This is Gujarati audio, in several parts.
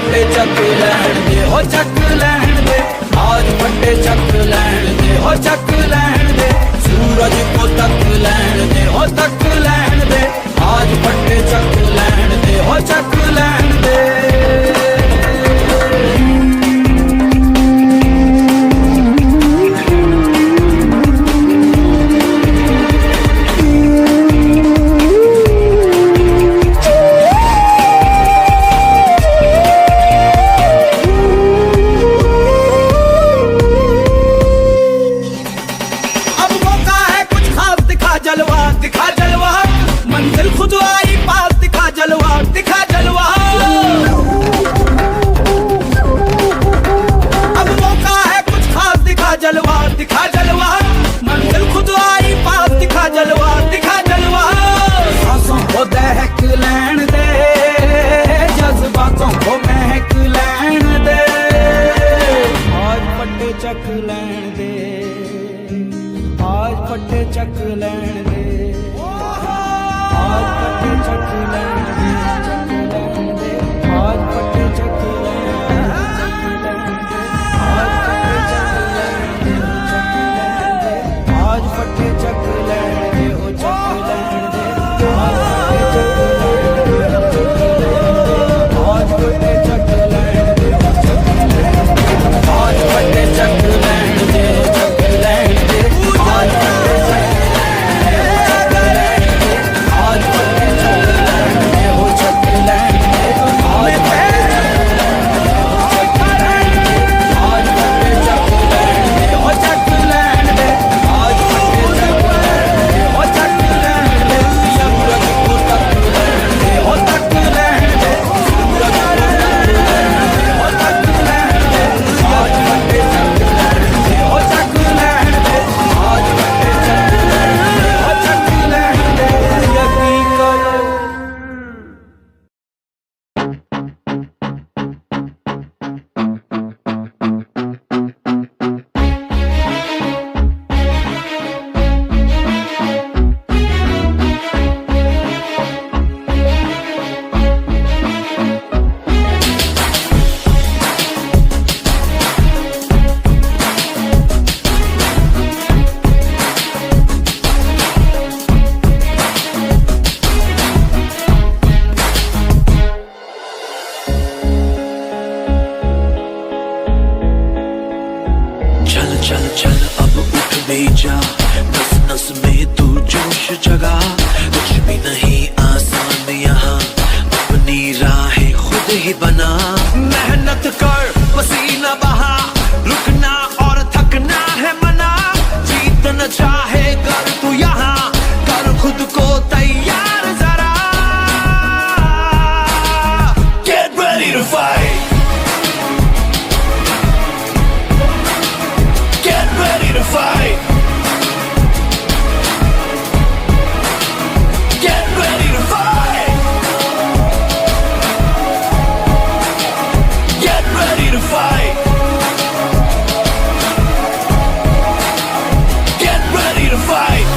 फटे चक लैण दे हो चक लैण दे आज फटे चक लैण दे हो चक लैण दे सूरज को तक लैण दे हो तक लैण दे आज फटे चक लैण दे हो चक लैण दे चक लैण दे आज फटे चक लैण दे आज फटे चक लैण दे आज फटे चक लैण दे आज फटे चक लैण दे हो चक लैण दे आज फटे चक लैण दे आज फटे चक लैण दे चक लैण दे आज फटे चक आज फटे चक लैण दे हो चक लैण दे आज फटे चक लैण दे हो चक लैण दे आज फटे चक लैण दे हो चक लैण दे सूरज को तक लैण दे हो तक लैण दे सूरज को तक लैण दे हो तक लैण दे आज फटे चक लैण दे हो चक लैण दे आज फटे चक लैण दे हो चक लैण दे यकीन करो चल चल चल अब उठ भी जा नस नस में तू जोश जगा कुछ भी नहीं आसान यहाँ अपनी राहें खुद ही बना मेहनत कर पसीना बहा रुकना और थकना है मना जीतना चाहे कर तू यहाँ कर खुद को तैयार जरा Get ready to fight Get ready to fight. Get ready to fight. Get ready to fight. Get ready to fight.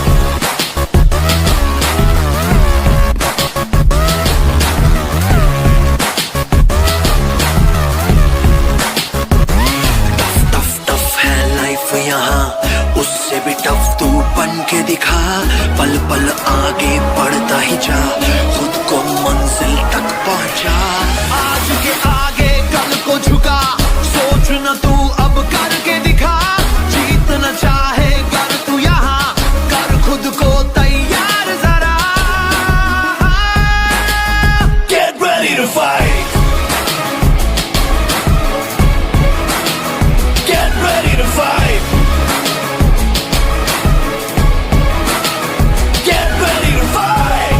Tough tough है लाइफ यहाँ उससे भी टफ तू बन के दिखा पल पल आगे बढ़ता ही जा खुद को मंजिल तक पहुंचा आज के आगे कल को झुका सोच न तू अब करके दिखा जीतना चाहे कर तू यहाँ कर खुद को तैयार जरा Get ready to fight Get ready to fight Get ready to fight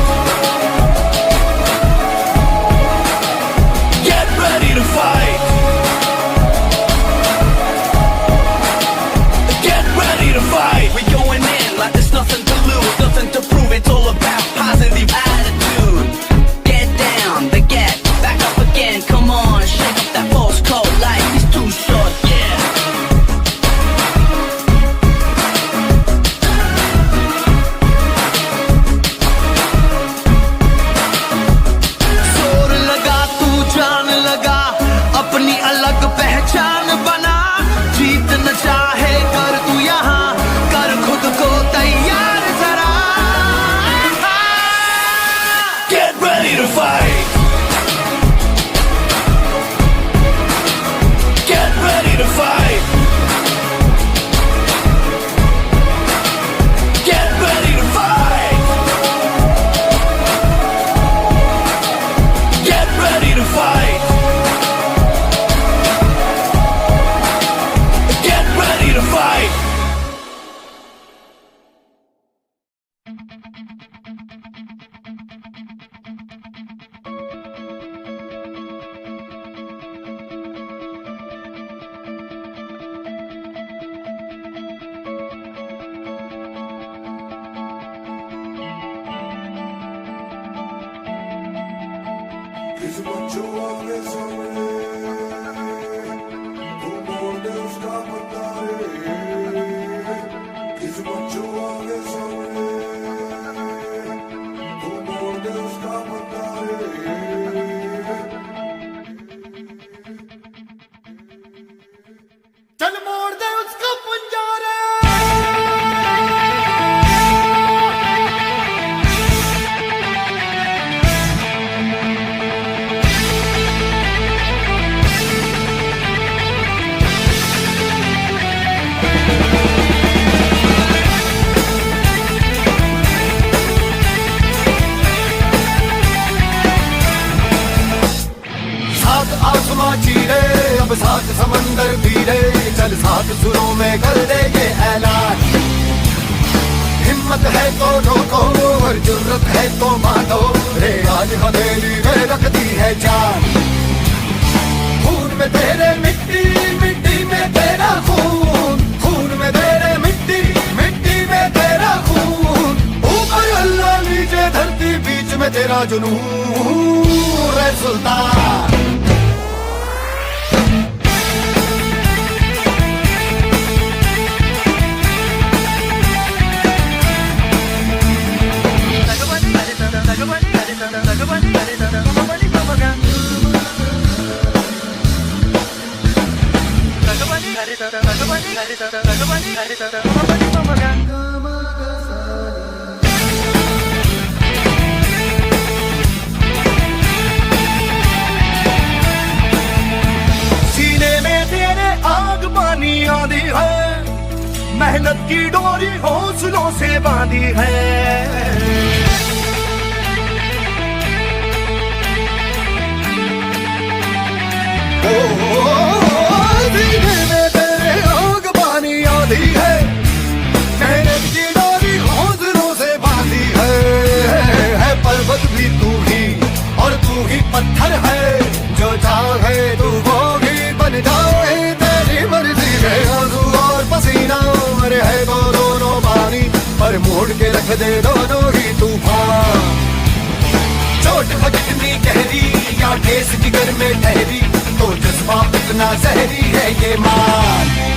किस बच्चों आगे सामने तू मोड़ दे उसका पत्ता रे किस बच्चों आगे सामने तू मोड़ दे उसका पत्ता रे चल मोड़ दे उसका पंजा रे आसमां चीरे अब सात समंदर पीरे चल सात सुरों में कर दे ये ऐलान हिम्मत है तो रोको और जुर्रत है तो मानो रे आज हथेली में रखती है जान खून में तेरे मिट्टी मिट्टी में तेरा खून खून में तेरे मिट्टी मिट्टी में तेरा खून ऊपर अल्लाह नीचे धरती बीच में तेरा जुनून रे सुल्तान सीने में तेरे आग पानी आंधी है मेहनत की डोरी हौसलों से बांधी है सीने में तेरे आग पानी आंधी है मेहनत की डोरी हौसलों से बांधी है पर्वत भी तू ही और तू ही पत्थर है जो चाहे तू वो ही बन जाए तेरी मर्जी है आंसू और पसीना अरे है तो दोनों पानी पर मोड़ के रख दे दोनों ही तूफान चोट हो कितनी गहरी या ठेस जिगर में ठहरी तो जज्बा इतना जहरी है ये मान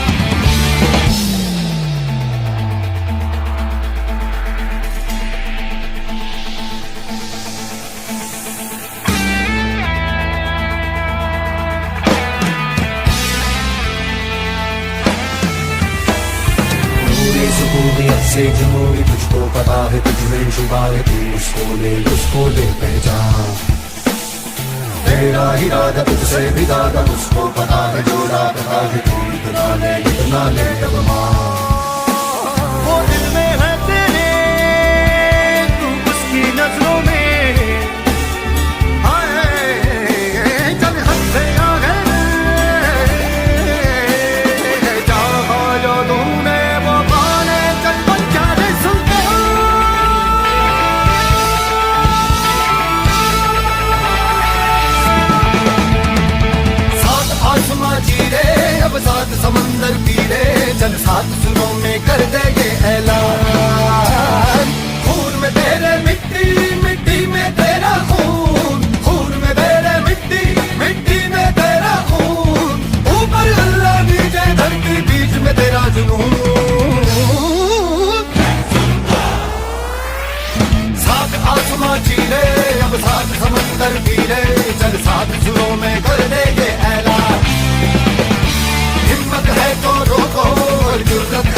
से जनूरी तुझको पता है तुझ में छुपा है तू उसको ले पहचान तेरा इरादा तुझसे भी ज्यादा उसको पता है जो रात है तू इतना ले अब वो दिल में है तेरे तू उसकी नजरों में चल हद से आगे चाहा जो तूने वो पाने चल बन जा रे सुल्तान सात आसमां चीरे अब सात समंदर पीरे चल सात सुरों में कर दे ये ऐलान खून में तेरे मिट्टी मिट्टी में तेरा खून खून में तेरे मिट्टी मिट्टी में तेरा खून ऊपर अल्लाह नीचे धरती बीच में तेरा जुनून सात आसमां चीरे अब सात समंदर पीरे चल सात सुरों में कर दे ये ऐलान हिम्मत है तो रोको और जुर्रत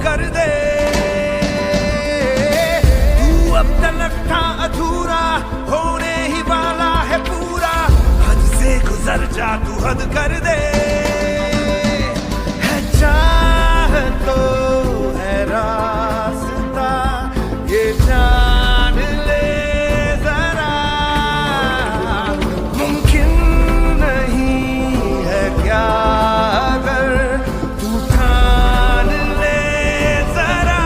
कर दे तू अब तलक था अधूरा होने ही वाला है पूरा हद से गुजर जा तू हद कर दे है चाह तो है रास्ता ये जान ले जरा मुमकिन नहीं है क्या अगर तू ठान ले जरा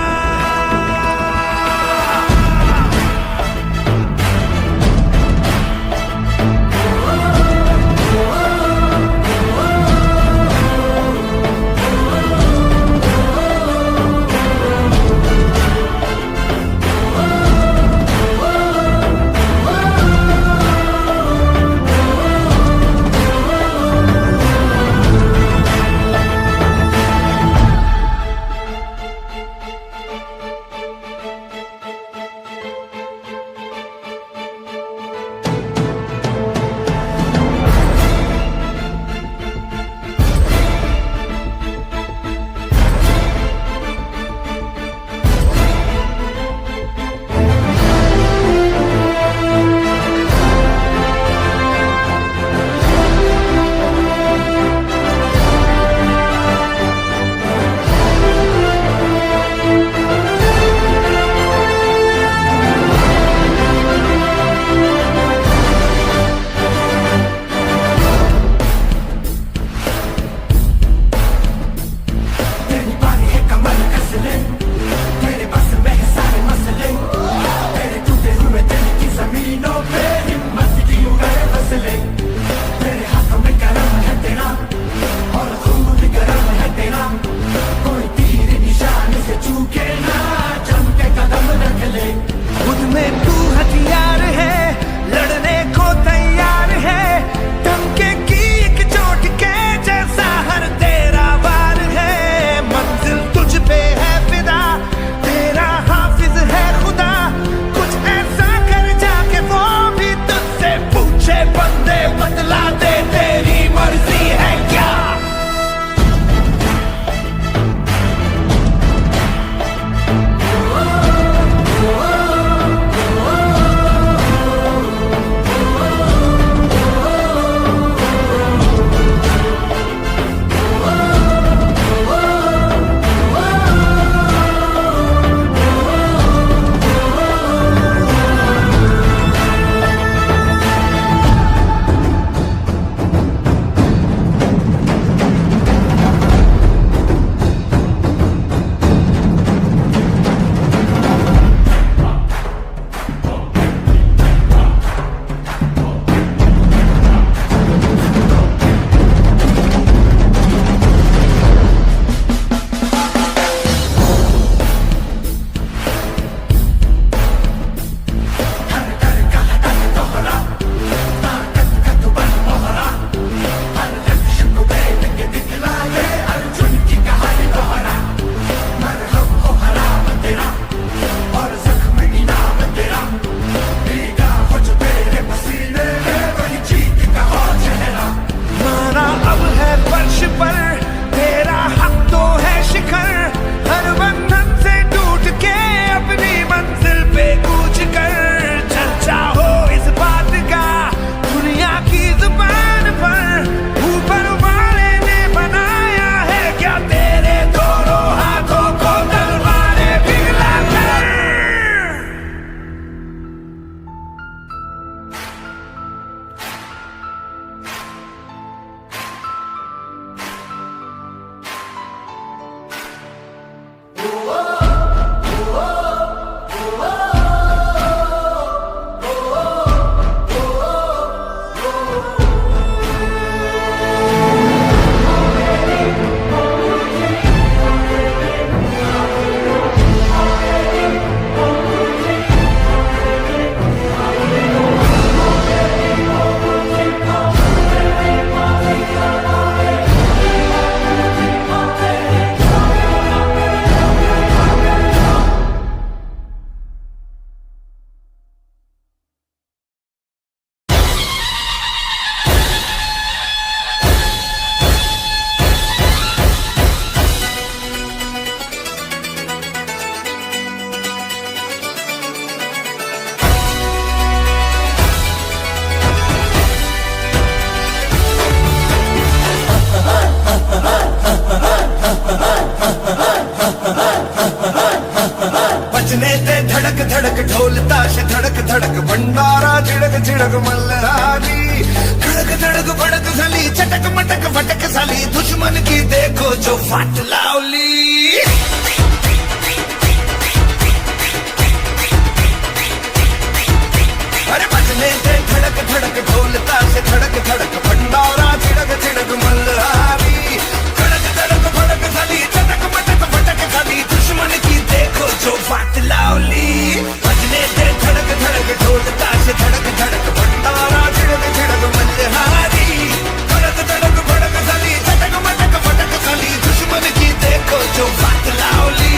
छिड़क छिड़क मल्हारी खड़क धड़क भड़क साली चटक मटक फटक साली दुश्मन की देखो जो फाट लावली अरे बजने दे धड़क धड़क ढोलता से धड़क धड़क भंडारा छिड़क छिड़क मल्हारी खड़क धड़क भड़क साली चटक मटक फटक साली दुश्मन की देखो जो फाट लावली बजने दे धड़क धड़क ढोलता से धड़क धड़क भंडारा छिड़क छिड़क मल्हारी खड़क धड़क भड़क साली चटक मटक फटक साली दुश्मन की देखो जो फाट लावली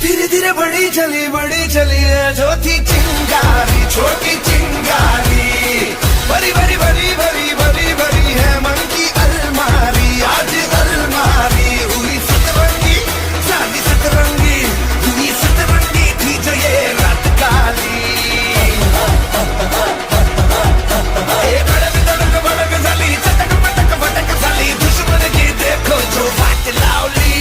धीरे धीरे बड़ी चली है जो थी चिंगारी छोटी चिंगारी बड़ी बड़ी बड़ी बड़ी बड़ी बड़ी है मन की अलमारी आज अलमारी हुई सतरंगी शादी सतरंगी हुई सतरंगी थी जो ये रात काली ये भड़क धड़क भड़क साली चटक मटक फटक साली दुश्मन की देखो जो फाट लावली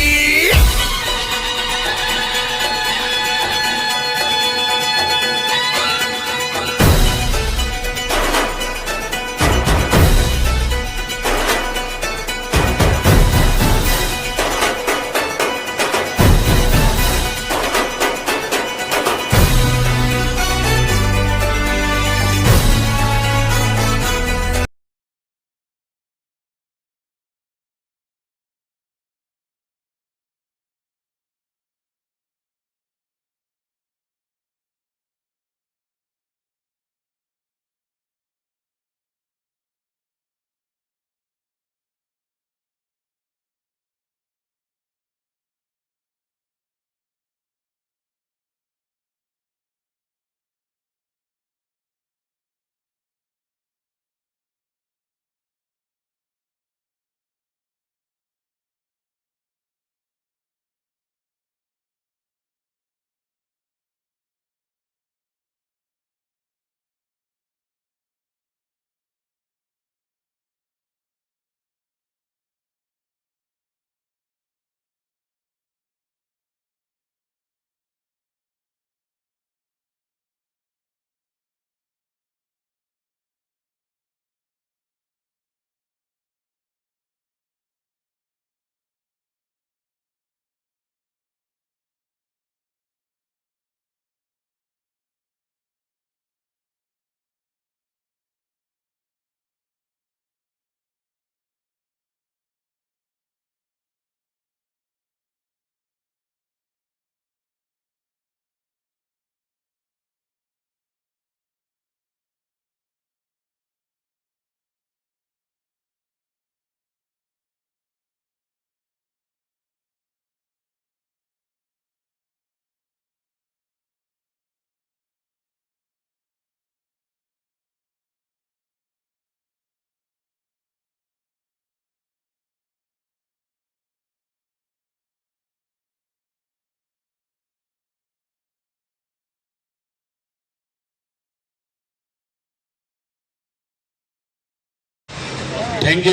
થેન્ક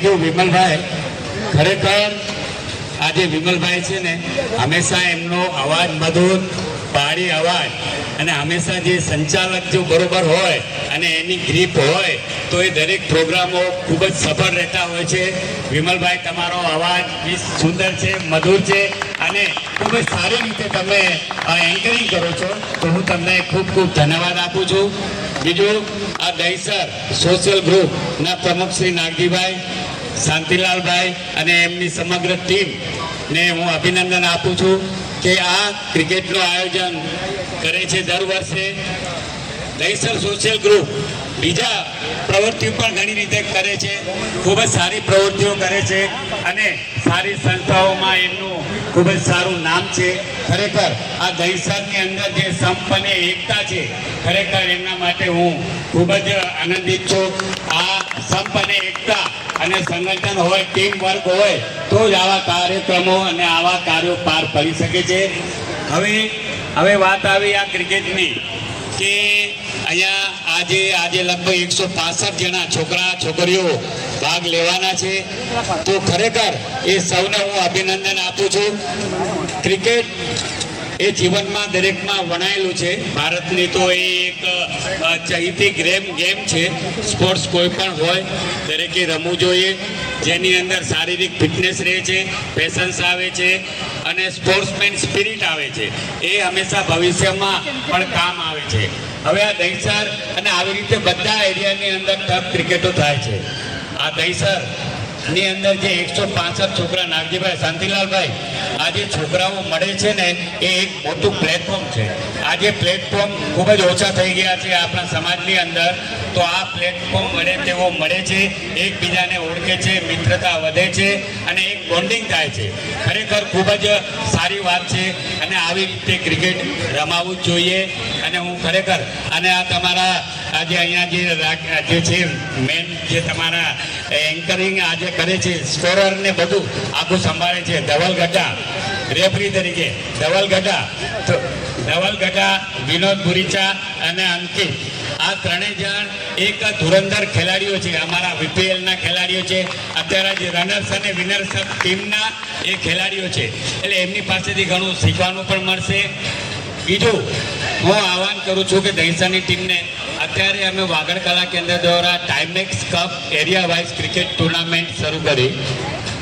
યુ વિમલભાઈ. ખરેખર આજે વિમલભાઈ છે ને હંમેશા એમનો અવાજ મધુર પહાડી અવાજ અને હંમેશા જે સંચાલક જો બરોબર હોય અને એની ગ્રીપ હોય તો એ દરેક પ્રોગ્રામો ખૂબ જ સફળ રહેતા હોય છે. વિમલભાઈ તમારો અવાજ બી સુંદર છે, મધુર છે અને ખૂબ જ સારી રીતે તમે એન્કરિંગ કરો છો, તો હું તમને ખૂબ ખૂબ ધન્યવાદ આપું છું. બીજું આ દહીસર સોશિયલ ગ્રુપના પ્રમુખ શ્રી નાગજીભાઈ, શાંતિલાલભાઈ અને એમની સમગ્ર ટીમને હું અભિનંદન આપું છું કે આ ક્રિકેટનું આયોજન કરે છે દર વર્ષે. દહીસર સોશિયલ ગ્રુપ બીજા પ્રવૃત્તિઓ પણ ઘણી રીતે કરે છે, ખૂબ જ સારી પ્રવૃત્તિઓ કરે છે અને સારી સંસ્થાઓમાં એમનું ખૂબ જ સારું નામ છે. ખરેખર આ દહીસરની અંદર જે સંપ અને એકતા છે, ખરેખર એમના માટે હું ખૂબ જ આનંદિત છું. આ સંપ અને એકતા અને સંગઠન હોય, ટીમ વર્ક હોય તો જ આવા કાર્યક્રમો અને આવા કાર્યો પાર પડી શકે છે. હવે વાત આવી આ ક્રિકેટની કે અહીંયા આજે લગભગ 165 જણા છોકરા છોકરીઓ ભાગ લેવાના છે. તો ખરેખર એ સૌને હું અભિનંદન આપું છું. ક્રિકેટ એ જીવનમાં દરેકમાં વણાયેલું છે. ભારતની તો એ એક ચહીતી ગેમ છે. સ્પોર્ટ્સ કોઈ પણ હોય દરેકે રમવું જોઈએ, જેની અંદર શારીરિક ફિટનેસ રહે છે, પેશન્સ આવે છે અને સ્પોર્ટ્સમેન સ્પિરિટ આવે છે. એ હંમેશા ભવિષ્યમાં પણ કામ આવે છે. હવે આ દહીસર અને આવી રીતે બધા એરિયાની અંદર ટફ ક્રિકેટો થાય છે. આ દહીસર ની અંદર જે 165 છોકરા, નાગજીભાઈ, શાંતિલાલભાઈ, આ જે છોકરાઓ મળે છે ને એ એક મોટું પ્લેટફોર્મ છે. આ જે પ્લેટફોર્મ ખૂબ જ ઓછા થઈ ગયા છે આપણા સમાજની અંદર, તો આ પ્લેટફોર્મ મળે તેવો મળે છે, એકબીજાને ઓળખે છે, મિત્રતા વધે છે અને એક બોન્ડિંગ થાય છે. ખરેખર ખૂબ જ સારી વાત છે અને આવી રીતે ક્રિકેટ રમાવવું જ જોઈએ. અને હું ખરેખર અને આ તમારા આજે અહીંયા જે છે મેન જે તમારા એન્કરિંગ આજે કરે છે, સ્કોરર ને બધું આખું સંભાળે છે, ધવલ ગઢા રેફરી તરીકે, ધવલ ગઢા, વિનોદ ગુરીચા અને અંકિત, આ ત્રણેય જણ એક ધુરંધર ખેલાડીઓ છે, અમારા વીપીએલના ખેલાડીઓ છે. અત્યારે જે રનર્સ અને વિનર્સ ટીમના એ ખેલાડીઓ છે, એટલે એમની પાસેથી ઘણું શીખવાનું પણ મળશે. બીજું હું આહવાન કરું છું કે દહીસરની ટીમને અત્યારે અમે વાગડ કલા કેન્દ્ર દ્વારા Timex cup area wise cricket tournament શરૂ કરી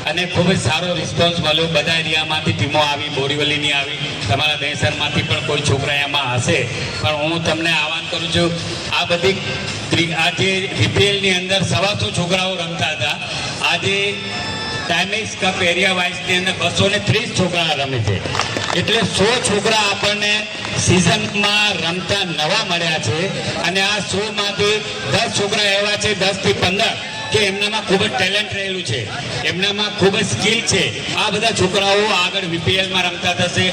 અને ખૂબ જ સારો રિસ્પોન્સ મળ્યો. બધા એરિયામાંથી ટીમો આવી, બોરીવલીની આવી, તમારા દહીસરમાંથી પણ કોઈ છોકરા એમાં હશે. પણ હું તમને આહવાન કરું છું, આ બધી આજે વીપીએલની અંદર 125 છોકરાઓ રમતા હતા. આજે ટાઈમેક્સ કપ એરિયા વાઇઝની અંદર 230 છોકરા રમે છે. એટલે 100 છોકરા આપણને સિઝનમાં રમતા નવા મળ્યા છે અને આ 100માંથી 10 છોકરા એવા છે, 10 થી 15 કે એમનામાં ખૂબ જ ટેલેન્ટ રહેલું છે, એમનામાં ખૂબ જ સ્કિલ છે. આ બધા છોકરાઓ આગળ વીપીએલમાં રમતા થશે,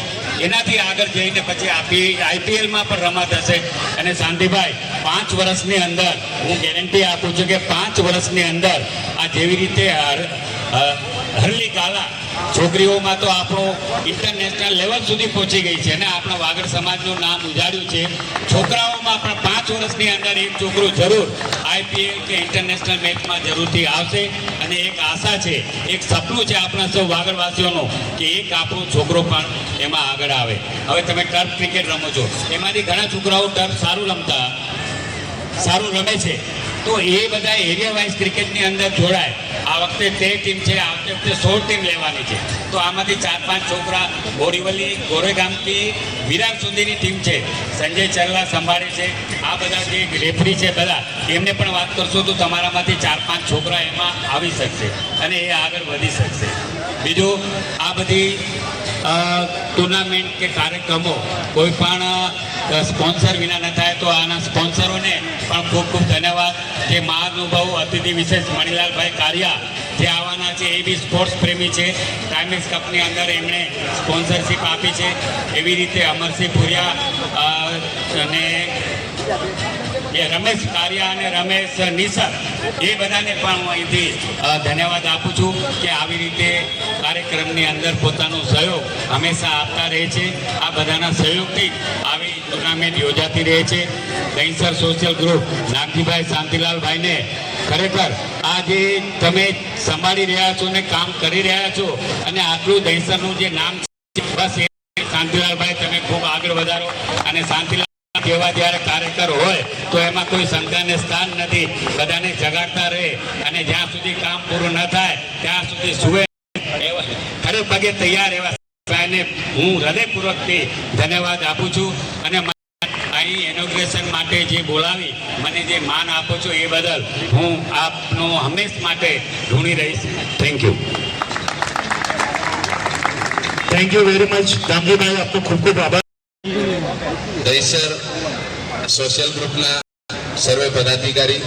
એનાથી આગળ જઈને પછી આઈપીએલમાં પણ રમત હશે. અને શાંતિભાઈ, 5 વર્ષની અંદર હું ગેરંટી આપું છું કે 5 વર્ષની અંદર આ જેવી રીતે હરલી ગાલા છોકરીઓમાં તો આપણું ઇન્ટરનેશનલ લેવલ સુધી પહોંચી ગઈ છે અને આપણા વાગડ સમાજનું નામ ઉજાડ્યું છે. છોકરાઓમાં પણ 5 વર્ષની અંદર એક છોકરો જરૂર આઈપીએલ કે ઇન્ટરનેશનલ મેચમાં જરૂરથી આવશે. અને એક આશા છે, એક સપનું છે આપણા સૌ વાગડવાસીઓનું કે એક આપણો છોકરો પણ એમાં આગળ આવે. હવે તમે ટર્ફ ક્રિકેટ રમો છો, એમાંથી ઘણા છોકરાઓ ટર્ફ સારું રમે છે, તો એ બધા એરિયા વાઇઝ ક્રિકેટની અંદર જોડાય. આ વખતે 13 ટીમ છે, આ વખતે 16 ટીમ લેવાની છે. તો આમાંથી 4-5 છોકરા બોરીવલી, ગોરેગામથી વિરાર સુધીની ટીમ છે, સંજય ચરલા સંભાળે છે. આ બધા જે રેફરી છે બધા એમને પણ વાત કરશો તો તમારામાંથી 4-5 છોકરા એમાં આવી શકશે અને એ આગળ વધી શકશે. બીજું, આ બધી ટુર્નામેન્ટ કે કાર્યક્રમો કોઈ પણ સ્પોન્સર વિના ન થાય, તો આના સ્પોન્સરોને પણ ખૂબ ખૂબ ધન્યવાદ. જે મહાનુભાવ અતિથિ વિશેષ મણિલાલભાઈ કારિયા જે આવવાના છે, એ બી સ્પોર્ટ્સ પ્રેમી છે. ટાઈમેક્સ કપની અંદર એમણે સ્પોન્સરશિપ આપી છે. એવી રીતે અમરસિંહ પુરિયા અને એ રમેશ કારિયા અને રમેશ નિસર, એ બધાને પણ હું અહીંથી ધન્યવાદ આપું છું કે આવી રીતે કાર્યક્રમની અંદર પોતાનો સહયોગ હંમેશા આપતા રહે છે. આ બધાના સહયોગથી આવી ટુર્નામેન્ટ યોજાતી રહે છે. દહીસર સોશિયલ ગ્રુપ નાગજીભાઈ, શાંતિલાલભાઈને ખરેખર આ જે તમે સંભાળી રહ્યા છો ને કામ કરી રહ્યા છો અને આટલું દહીસરનું જે નામ છે, બસ એ શાંતિલાલભાઈ તમે ખૂબ આગળ વધારો. અને શાંતિલાલ જેવા જ્યારે કાર્યકર હોય તો એમાં કોઈ શંકાને સ્થાન નથી, બધાને જગાડતા રહે અને જ્યાં સુધી કામ પૂરું ન થાય ત્યાં સુધી સુવે ખરે પગે તૈયાર એવા સાહેબને હું હૃદયપૂર્વકથી ધન્યવાદ આપું છું. અને અહીં ઇનોગ્રેશન માટે જે બોલાવી મને જે માન આપો છો એ બદલ હું આપનો હંમેશ માટે ઋણી રહીશ. Thank you. Thank you very much Damjibhai, આપનો ખૂબ ખૂબ આભાર. દહીસર સોશિયલ ગ્રુપના સર્વે પદાધિકારી,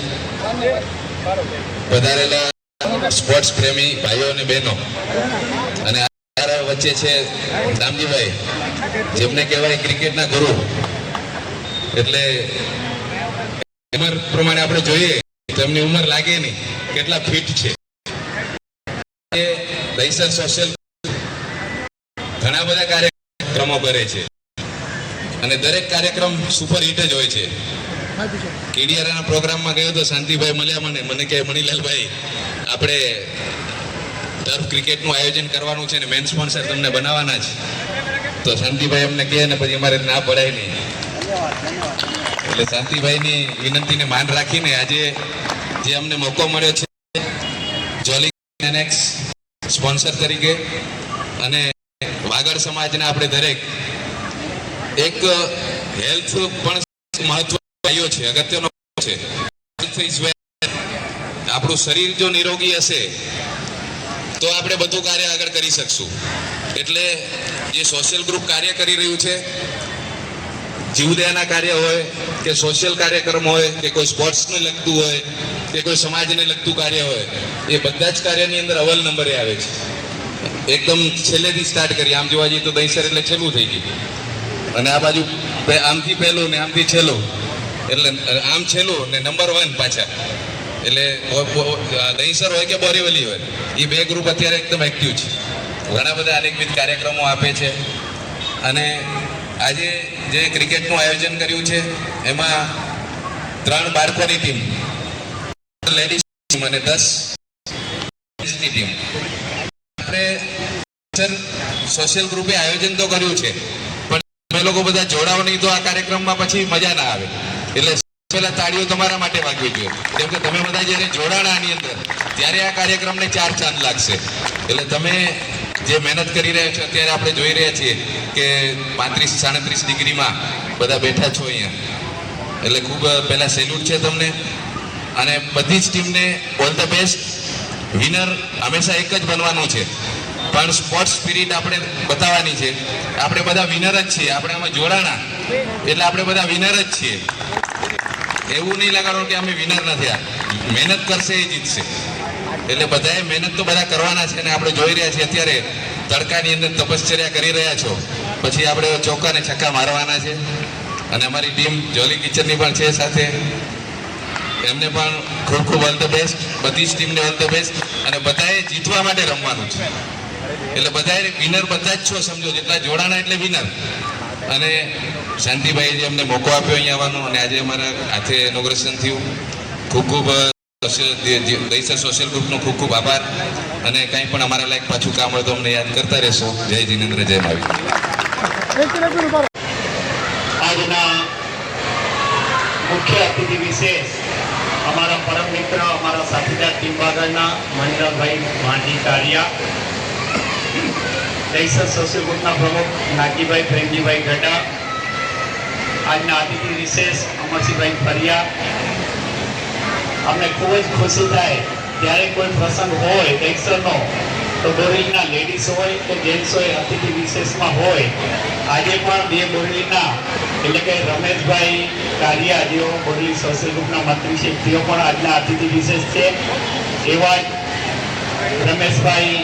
પધારેલા સ્પોર્ટ્સ પ્રેમી ભાઈઓ અને બહેનો, અને આ વચ્ચે છે દામજીભાઈ, જેમને કહેવાય ક્રિકેટના ગુરુ. એટલે ઉંમર પ્રમાણે આપણે જોઈએ તો એમની ઉંમર લાગે નહીં, કેટલા ફિટ છે. દહીસર સોશિયલ ઘણા બધા કાર્યક્રમો કરે છે અને દરેક કાર્યક્રમ સુપર હિટ જ હોય છે. કેડિયારાના પ્રોગ્રામમાં ગયો તો શાંતિભાઈ મળ્યા મને કહે મણીલાલભાઈ, આપણે ટર્ફ ક્રિકેટનું આયોજન કરવાનું છે ને મેન સ્પોન્સર તમને બનાવવાના છે. તો શાંતિભાઈ અમને કહે ને પછી અમારે ના પડાય નહીં. એટલે શાંતિભાઈની વિનંતીને માન રાખીને આજે જે અમને મોકો મળ્યો છે જોલી એનેક્સ સ્પોન્સર તરીકે, અને વાગડ સમાજને આપણે દરેક એક હેલ્થ પણ મહત્વ છે, અગત્યનો છે. આપણું શરીર જો નિરોગી હશે તો આપણે બધું કાર્ય આગળ કરી શકશું. એટલે જે સોશિયલ ગ્રુપ કાર્ય કરી રહ્યું છે, જીવદયાના કાર્ય હોય કે સોશિયલ કાર્યક્રમ હોય કે કોઈ સ્પોર્ટ્સને લગતું હોય કે કોઈ સમાજને લગતું કાર્ય હોય, એ બધા જ કાર્યની અંદર અવ્વલ નંબરે આવે છે. એકદમ છેલ્લેથી સ્ટાર્ટ કરી, આમ જોવા જઈએ તો દહીસર એટલે છેલ્લું થઈ ગયું, અને આ બાજુ આમથી પહેલું ને આમથી છેલ્લું, એટલે આમ છેલ્લું ને નંબર 1 પાછા. એટલે દહીસર હોય કે બોરીવલી હોય, એ બે ગ્રુપ અત્યારે એકદમ એક્ટિવ છે. ઘણા બધા અનેકવિધ કાર્યક્રમો આપે છે. અને આજે જે ક્રિકેટનું આયોજન કર્યું છે એમાં 3 બાળકોની ટીમ, લેડીઝ ટીમ અને 10 ટીમ. આપણે સોશિયલ ગ્રુપે આયોજન તો કર્યું છે, પણ તમે લોકો બધા જોડાઓ નહીં તો આ કાર્યક્રમમાં પછી મજા ના આવે. એટલે પહેલા તાળીઓ તમારા માટે વાગવી જોઈએ, કેમ કે તમે બધા જ્યારે જોડાણા આની અંદર ત્યારે આ કાર્યક્રમને 4 ચાંદ લાગશે. એટલે તમે જે મહેનત કરી રહ્યા છો, અત્યારે આપણે જોઈ રહ્યા છીએ કે 35-37 ડિગ્રીમાં બધા બેઠા છો અહીંયા. એટલે ખૂબ પહેલા સેલ્યુટ છે તમને, અને બધી જ ટીમને ઓલ ધ બેસ્ટ. વિનર હંમેશા એક જ બનવાનું છે, પણ સ્પોર્ટ્સ સ્પિરિટ આપણે બતાવવાની છે. આપણે બધા વિનર જ છીએ, આપણે આમાં જોડાણા એટલે આપણે બધા વિનર જ છીએ. એવું નહીં લગાડો કે અમે વિનર નથી. આ મહેનત કરશે એ જીતશે. એટલે બધાએ મહેનત તો બધા કરવાના છે, અને આપણે જોઈ રહ્યા છીએ અત્યારે તડકાની અંદર તપશ્ચર્યા કરી રહ્યા છો, પછી આપણે ચોક્કા ને છક્કા મારવાના છે. અને અમારી ટીમ જોલી કિચનની પણ છે સાથે, એમને પણ ખૂબ ખૂબ ઓલ ધ બેસ્ટ. બધી જ ટીમને ઓલ ધ બેસ્ટ. અને બધાએ જીતવા માટે રમવાનું છે, એટલે બધાએ વિનર બધા જ છો સમજો, જેટલા જોડાણા એટલે વિનર. અને શાંતિભાઈ જે અમને મોકો આપ્યો અહીંયા આવવાનો, અને આજે અમારા હાથે ઇનોગ્રેશન થયું. ખૂબ ખૂબ દહીસર સોશિયલ ગ્રુપનો ખૂબ ખૂબ આભાર. અને કંઈ પણ અમારા લાયક પાછું કામ હોય તો અમને યાદ કરતા રહેશો. જય જીનેન્દ્ર, જય મહાવીર. આજના મુખ્ય અતિથિ વિશેષ અમારા પરમ મિત્ર, અમારા સાથીદાર ટીમ વાગડના મણિલાલભાઈ માંડી કારિયા, દહીસર સોશિયલ ગ્રુપના પ્રમુખ નાગીભાઈ પ્રેમજીભાઈ ગઢા, આજના અતિથિ વિશેષ અમરસિંહભાઈ ફરિયા. અમને ખૂબ જ ખુશી થાય ત્યારે કોઈ પ્રસંગ હોય દહીસરનો, તો બોરેલીના લેડીઝ હોય કે જેન્ટ્સ હોય અતિથિ વિશેષમાં હોય. આજે પણ 2 બોરેલીના એટલે કે રમેશભાઈ કારિયા, જેઓ બોરેલી સોશિયલ ગ્રુપના મંત્રી છે, તેઓ પણ આજના અતિથિ વિશેષ છે. એવા જ રમેશભાઈ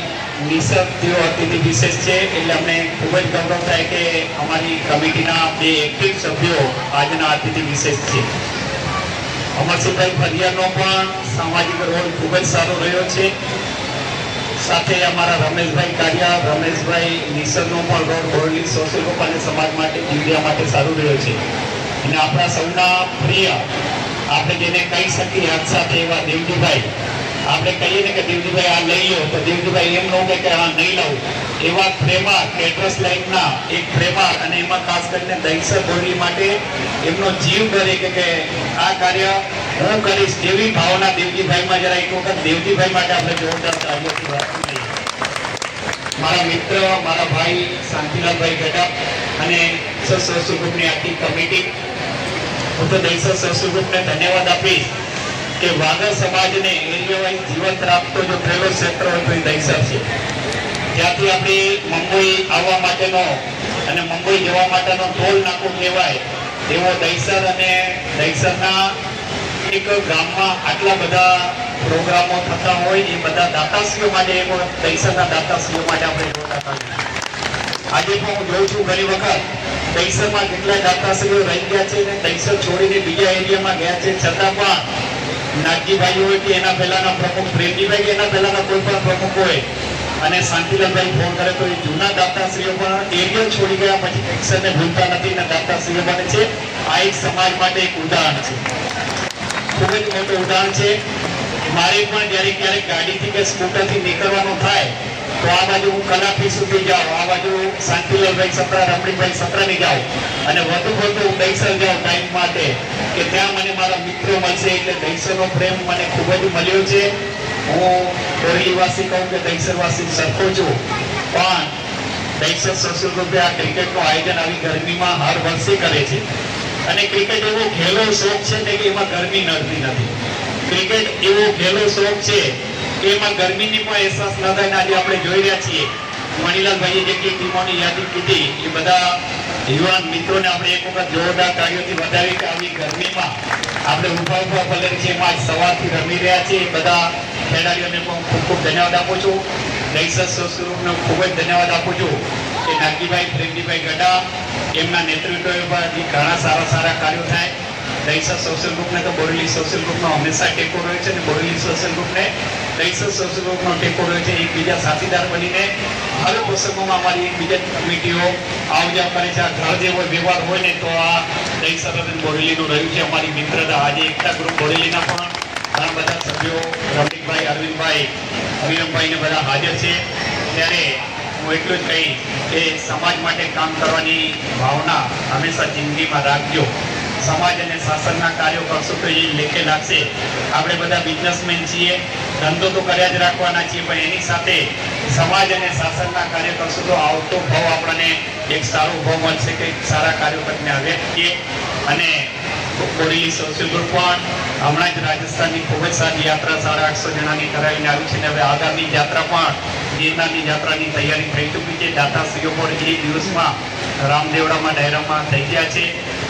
નિસર્ગ, તેઓ અતિથિ વિશેષ છે. એટલે અમને ખૂબ જ ગૌરવ થાય કે અમારી કમિટીના 2 એક્ટિવ સભ્યો આજના અતિથિ વિશેષ છે. અમરસિંહભાઈ ફરિયાનો પણ સામાજિક રોલ ખૂબ જ સારો રહ્યો છે. સાથે અમારા રમેશભાઈ કારિયા, રમેશભાઈ નિસર્ગનો પણ રોલ બોરેલી સોશિયલ ગ્રુપ અને સમાજ માટે, જીવદયા માટે સારું રહ્યો છે. અને આપણા સૌના પ્રિય, આપણે જેને કહી શકીએ હાથ સાથે, એવા દેવજીભાઈ. આપણે કહીએ ને કે દેવજીભાઈ આ લઈ લો, તો દેવજીભાઈ એમ ન કહે કે આ નહીં લઉં. એવા પ્રેમાળ, કેટરસ લાઈનના એક પ્રેમાળ, અને એમાં ખાસ કરીને દહીસર બોરેલી માટે એમનો જીવ કરે કે આ કાર્ય હું કરીશ, એવી ભાવના દેવજીભાઈમાં. જરા એક વખત દેવજીભાઈ માટે આપણે જોરદાર તાળીઓથી રાખવું જોઈએ. મારા મિત્ર, મારા ભાઈ શાંતિલાલભાઈ ગઢા અને સોશિયલ ગ્રુપની આખી કમિટી, હું તો દહીસર સોશિયલ ગ્રુપને ધન્યવાદ આપીશ કે વાગડ સમાજને એરિયા વાઇઝ જીવંત રાખતો જો પહેલો ક્ષેત્ર હોય તો એ દહીસર છે. જ્યાંથી આપણે મુંબઈ આવવા માટેનો અને મુંબઈ જવા માટેનો ટોલ નાકું કહેવાય એવો દહીસર, અને દહીસરના એક ગામમાં આટલા બધા પ્રોગ્રામો થતા હોય એ બધા દાતાશ્રીઓ માટે એક વખત દહીસરના દાતાશ્રીઓ માટે આપણે જોતા હતા. આજે પણ હું જોઉં છું ઘણી વખત દહીસરમાં કેટલા દાતાશ્રીઓ રહી ગયા છે અને દહીસર છોડીને બીજા એરિયામાં ગયા છે, છતાં પણ નાગજીભાઈ હોય કે એના પહેલાના પ્રમુખ પ્રેમજીભાઈ કે એના પહેલાના કોઈ પણ પ્રમુખ હોય અને શાંતિલાલભાઈ ફોન કરે તો એ જૂના દાતાશ્રીઓ પણ એરિયો છોડી ગયા પછી દહીસરને ભૂલતા નથી અને દાતાશ્રીઓ બને છે. આ એક સમાજ માટે એક ઉદાહરણ છે, ખૂબ જ મોટું ઉદાહરણ છે. મારે પણ જ્યારે ક્યારેક ગાડીથી કે સ્કૂટરથી નીકળવાનું થાય તો આ બાજુ હું કલાફી સુધી જાઉં, આ બાજુ શાંતિલાલભાઈ સત્રા, રમણીભાઈ સત્રાની જાઉં અને વધુ હું દહીસર જાઉં ટાઈમ માટે કે ત્યાં મને મારા મિત્રો મળશે. એટલે દહીસરનો પ્રેમ મને ખૂબ જ મળ્યો છે. હું બોરીવાસી કહું કે દહીસરવાસી સરખો છું, પણ દહીસર સોશિયલ ગ્રુપે આ ક્રિકેટનું આયોજન આવી ગરમીમાં હર વર્ષે કરે છે. અને ક્રિકેટ એવો ખેલો શોખ છે ને કે એમાં ગરમી નડતી નથી. ક્રિકેટ એવો ખેલો શોખ છે કે એમાં ગરમીની પણ અહેસાસ ન થાય. આજે આપણે જોઈ રહ્યા છીએ મણિલાલભાઈએ જે ટીમોની યાદી કીધી એ બધા યુવાન મિત્રોને આપણે એક વખત જોરદાર તાળીઓથી વધાવી કે આવી ગરમીમાં આપણે ઉભા ભલે છે એમાં સવારથી રમી રહ્યા છીએ. બધા ખેલાડીઓને પણ ખૂબ ખૂબ ધન્યવાદ આપું છું. દહીસર સોશિયલ ગ્રુપને ખૂબ જ ધન્યવાદ આપું છું કે નાગજીભાઈ, પ્રેમજીભાઈ ગઢા એમના નેતૃત્વમાં ઘણા સારા કાર્યો થાય. દહીસર સોશિયલ ગ્રુપને તો બોરેલી સોશિયલ ગ્રુપનો હંમેશા ટેકો રહ્યો છે અને બોરેલી સોશિયલ ગ્રુપને દહીસર સોશિયલ ગ્રુપનો ટેકો રહ્યો છે. એકબીજા સાથીદાર બનીને હર પ્રસંગોમાં અમારી એકબીજા કમિટીઓ આવ જાવ કરે છે. આ ઘર જેવો વ્યવહાર હોય ને તો આ દહીસર અને બોરેલીનું રહ્યું છે અમારી મિત્રતા. આજે એકતા ગ્રુપ બોરેલીના પણ ઘણા બધા સભ્યો રમણીકભાઈ, અરવિંદભાઈ, અવિરમભાઈ ને બધા હાજર છે. ત્યારે હું એટલું જ કહીશ કે સમાજ માટે કામ કરવાની ભાવના હંમેશા જિંદગીમાં રાખજો. સમાજ અને શાસનના કાર્યો કરશો તો એ લેખે લાગશે. આપણે બધા બિઝનેસમેન છીએ, ધંધો તો કર્યા જ રાખવાના છીએ, પણ એની સાથે સમાજ અને શાસનના કાર્ય કરશો તો આવતો ભાવ આપણને એક સારો ભાવ મળશે કે સારા કાર્યો કરીને આવ્યા છીએ. અને બોરેલી સોશિયલ ગ્રુપ પણ હમણાં જ રાજસ્થાનની ખૂબ જ સારી યાત્રા 850 જણાની કરાવીને આવી છે. અને હવે આગામી યાત્રા પણ ગિરનારની યાત્રાની તૈયારી થઈ ચૂકી છે. દાતાશ્રીઓ પણ એ દિવસમાં રામદેવડામાં ડાયરામાં થઈ ગયા છે.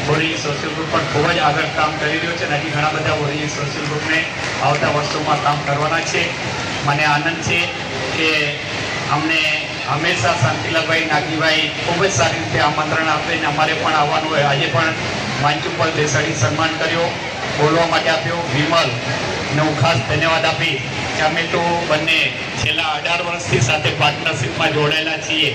બોરેલી સોશિયલ ગ્રુપ પણ ખૂબ જ આગળ કામ કરી રહ્યો છે અને હજી ઘણા બધા બોરેલી સોશિયલ ગ્રુપને આવતા વર્ષોમાં કામ કરવાના છે. મને આનંદ છે કે અમને હંમેશા શાંતિલાલભાઈ, નાગજીભાઈ ખૂબ જ સારી રીતે આમંત્રણ આપે અને અમારે પણ આવવાનું હોય. આજે પણ મંચ ઉપર બેસાડી સન્માન કર્યો, બોલવા માટે આપ્યો. વિમલને હું ખાસ ધન્યવાદ આપી કે અમે તો બંને છેલ્લા 18 વર્ષથી સાથે પાર્ટનરશિપમાં જોડાયેલા છીએ.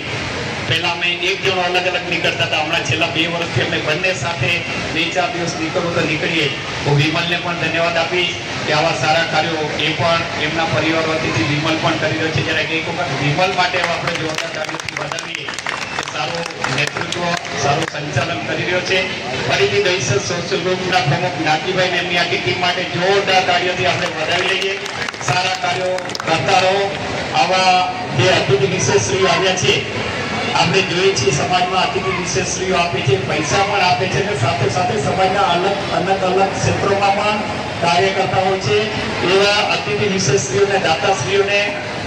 પહેલા અમે એક જણો અલગ નીકળતા હતા, હમણાં છેલ્લા 2 વર્ષથી અમે બંને સાથે 2-4 દિવસ નીકળવું તો નીકળીએ. હું વિમલને પણ ધન્યવાદ આપીશ કે આવા સારા કાર્યો એ પણ એમના પરિવાર વતીથી વિમલ પણ કરી રહ્યો છે. જ્યારે એક વખત વિમલ માટે આપણે જોરદાર કાર્યોથી વધાવીએ કે સારું નેતૃત્વ, સારું સંચાલન કરી રહ્યો છે. ફરીથી દહીસર સોશિયલ ગ્રુપના પ્રમુખ નાગજીભાઈ ને એમની આખી ટીમ માટે જોરદાર કાર્યોથી આપણે વધાવી લઈએ. સારા કાર્યો કરતા રહો. આવા જે અતિથિ વિશેષશ્રીઓ આવ્યા છે આપણે જોઈએ છીએ સમાજમાં અતિથિ વિશેષશ્રીઓ આપે છે, પૈસા પણ આપે છે અને સાથે સાથે સમાજના અલગ ક્ષેત્રોમાં પણ કાર્ય કરતા હોય છે. એવા અતિથિ વિશેષશ્રીઓને, દાતાશ્રીઓને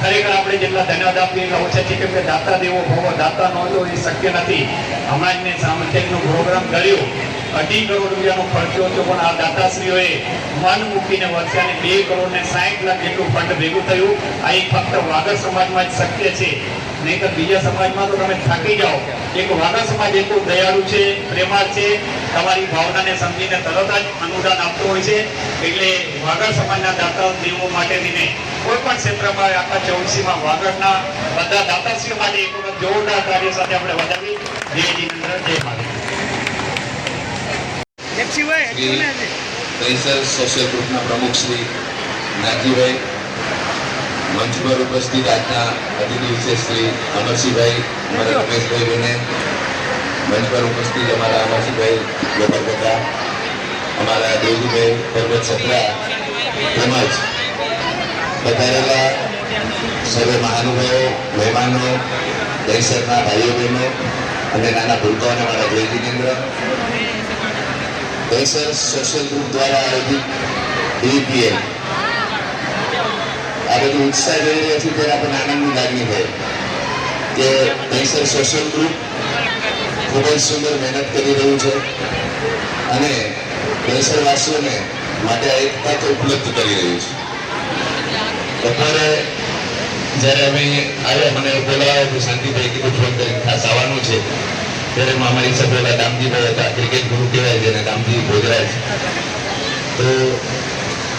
ખરેખર આપણે જેટલા ધન્યવાદ આપીએ એટલા ઓછા છે. કેમ કે દાતા દેવો ભવ, દાતા ન હોય એ શક્ય નથી. હમણાં જ મેં સામૂહિકનો પ્રોગ્રામ કર્યો, 2.5 કરોડ રૂપિયાનો ખર્ચો હતો, પણ આ દાતાશ્રીઓએ મન મૂકીને વર્ષાને 2 કરોડ ને 60 લાખ જેટલું ફંડ ભેગું થયું. આ એક ફક્ત વાગડ સમાજમાં જ શક્ય છે, નહીં તો બીજા સમાજમાં તો તમે થાકી જાઓ. એક વાગડ સમાજ એટલું દયાળુ છે, પ્રેમાળ છે, તમારી ભાવનાને સમજીને તરત જ અનુદાન આપતો હોય છે. એટલે વાગડ સમાજના દાતા દેવો માટેની કોઈ પણ ક્ષેત્રમાં આખા 84માં વાગડના બધા દાતાશ્રીઓ માટે એક વખત જોરદાર કાર્ય સાથે આપણે વધાવી. જય જીનેન્દ્ર, જય માતા. દહીસર સોશિયલ ગ્રુપના પ્રમુખ શ્રી નાગજીભાઈ, મંચ પર ઉપસ્થિત આજના અતિથિ વિશેષ શ્રી અમરસિંહભાઈ, અમારા રમેશભાઈ, મંચ પર ઉપસ્થિત અમારા અમરસિંહભાઈ ગોપાલગઢા, અમારા દેવજીભાઈ પર્વત સત્રા, તેમજ પધારેલા સર્વે મહાનુભાવો, મહેમાનો, દહીસરના ભાઈઓ બહેનો અને નાના ભૂલકાઓને મારા જય જીનેન્દ્ર. દહીસર સોશિયલ ગ્રુપ દ્વારા આયોજિત DPL આ બધું ઉત્સાહ જોઈ રહ્યા છે ત્યારે આપણને આનંદની લાગણી થાય કે દહીસર સોશિયલ ગ્રુપ ખૂબ જ સુંદર મહેનત કરી રહ્યું છે અને દહીસરવાસીઓને માટે આ એક તક ઉપલબ્ધ કરી રહ્યું છે. બપોરે જ્યારે અમે આવ્યા મને બોલાવ્યા તો શાંતિભાઈ કીધું ફોન કરીને ખાસ આવવાનું છે. ત્યારે અમારી સાથે પેલા દામજીભાઈ હતા, ક્રિકેટ ગુરુ કહેવાય જેને દામજી ભોજરાજ. તો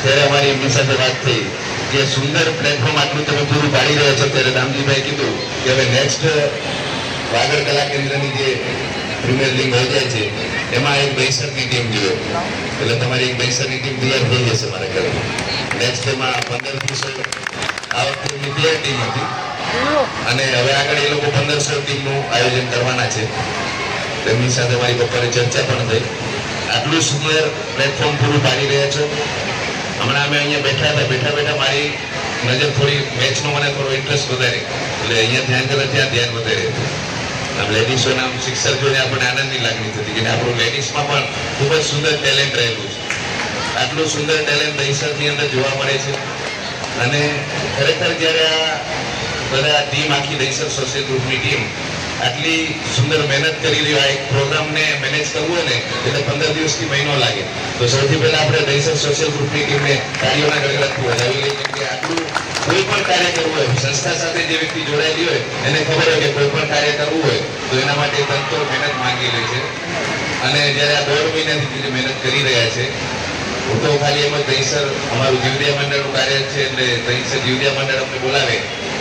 ત્યારે અમારી એમની સાથે વાત થઈ કે સુંદર પ્લેટફોર્મ આટલું તમે પૂરું પાડી રહ્યા છો. ત્યારે દામજીભાઈ કીધું કે હવે નેક્સ્ટ વાગડ કલા કેન્દ્રની જે પ્રીમિયર લીગ યોજાય છે એમાં એક દહીસરની ટીમ જોઈએ, એટલે તમારી એક દહીસરની ટીમ તૈયાર થઈ જશે મારા ઘરે. નેક્સ્ટ એમાં 1500 આ વખતે તૈયાર ટીમ હતી અને હવે આગળ એ લોકો 1500 ટીમનું આયોજન કરવાના છે. તેમની સાથે મારી બપોરે ચર્ચા પણ થઈ. આટલું સુંદર પ્લેટફોર્મ પૂરું પાડી રહ્યા છો. હમણાં અમે અહીંયા બેઠા બેઠા મારી નજર થોડી મેચનો મને થોડો ઇન્ટરેસ્ટ વધારે, એટલે અહીંયા ધ્યાન કરે ત્યાં ધ્યાન વધારે. આમ લેડીઝોના શિક્ષક જોઈને આપણને આનંદની લાગણી થતી કે આપણું લેડીઝમાં પણ ખૂબ જ સુંદર ટેલેન્ટ રહેલું છે. આટલું સુંદર ટેલેન્ટ દહીસરની અંદર જોવા મળે છે. અને ખરેખર જ્યારે આ બધા ટીમ આખી દહીસર સોશિયલ ગ્રુપની ટીમ આટલી સુંદર મહેનત કરી રહી આ એક પ્રોગ્રામને મેનેજ કરવું હોય ને એટલે 15 દિવસથી મહિનો લાગે. તો સૌથી પહેલા આપણે દહીસર સોશિયલ ગ્રુપની ટીમને તાળીઓના ગણગડાટથી વધાવી લઈએ, કેમ કે આટલું કોઈ પણ કાર્ય કરવું હોય, સંસ્થા સાથે જે વ્યક્તિ જોડાયેલી હોય એને ખબર હોય કે કોઈ પણ કાર્ય કરવું હોય તો એના માટે તંતો મહેનત માંગી લે છે. અને જ્યારે આ 1.5 મહિનાથી જે મહેનત કરી રહ્યા છે, હું તો ખાલી એમ જ દહીસર અમારું જીવદિયા મંડળનું કાર્ય છે એટલે દહીસર જીવદિયા મંડળ અમને બોલાવે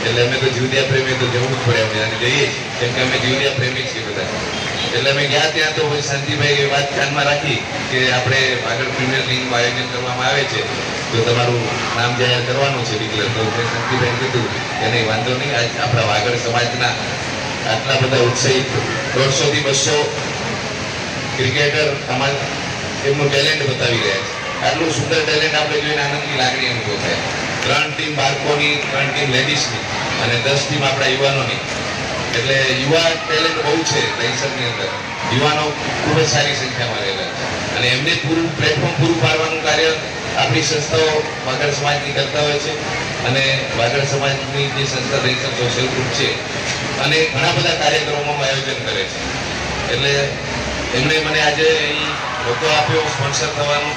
એટલે અમે તો જીવદિયા પ્રેમી તો જવું જ પડે, અમે અને જઈએ કેમ કે અમે જીવદિયા પ્રેમી છીએ બધા. એટલે અમે ગયા ત્યાં તો પછી શાંતિભાઈ વાત ધ્યાનમાં રાખી કે આપણે આગળ પ્રીમિયર લીગનું આયોજન કરવામાં આવે છે તો તમારું નામ જાહેર કરવાનું છે ડિક્લેર. તો મેં શાંતિભાઈ કીધું કે નહીં વાંધો નહીં, આજ આપણા વાગડ સમાજના આટલા બધા ઉત્સાહિત 150 થી 200 ક્રિકેટર આમાં એમનું ટેલેન્ટ બતાવી રહ્યા છે. આટલું સુંદર ટેલેન્ટ આપણે જોઈને આનંદની લાગણી અનુભવ થાય. 3 ટીમ બાળકોની, 3 ટીમ લેડીઝની અને 10 ટીમ આપણા યુવાનોની. એટલે યુવા ટેલેન્ટ બહુ છે દહીસરની અંદર. યુવાનો ખૂબ જ સારી સંખ્યામાં રહેલા છે અને એમને પૂરું પ્લેટફોર્મ પૂરું પાડવાનું કાર્ય આપણી સંસ્થાઓ વાગડ સમાજની કરતા હોય છે. અને વાગડ સમાજની જે સંસ્થા દહીસર સોશિયલ ગ્રુપ છે અને ઘણા બધા કાર્યક્રમોનું આયોજન કરે છે. એટલે એમણે મને આજે અહીં મોકો આપ્યો સ્પોન્સર થવાનો,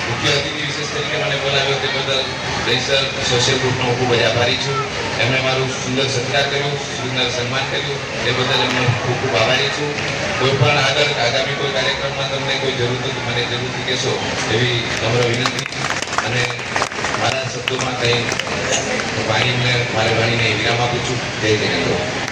મુખ્ય અતિથિ વિશેષ તરીકે મને બોલાવ્યો તે બદલ દહીસર સોશિયલ ગ્રુપનો હું ખૂબ જ આભારી છું. એમણે મારું સુંદર સત્કાર કર્યું, સુંદર સન્માન કર્યું, એ બદલ એમનો ખૂબ ખૂબ આભારી છું. કોઈ પણ આગળ આગામી કોઈ કાર્યક્રમમાં તમને કોઈ જરૂર હોય તો મને જરૂરથી કહેશો એવી નમ્ર વિનંતી. અને મારા શબ્દોમાં કંઈ મારે વાણીને વિરામ આપું છું. જય જય.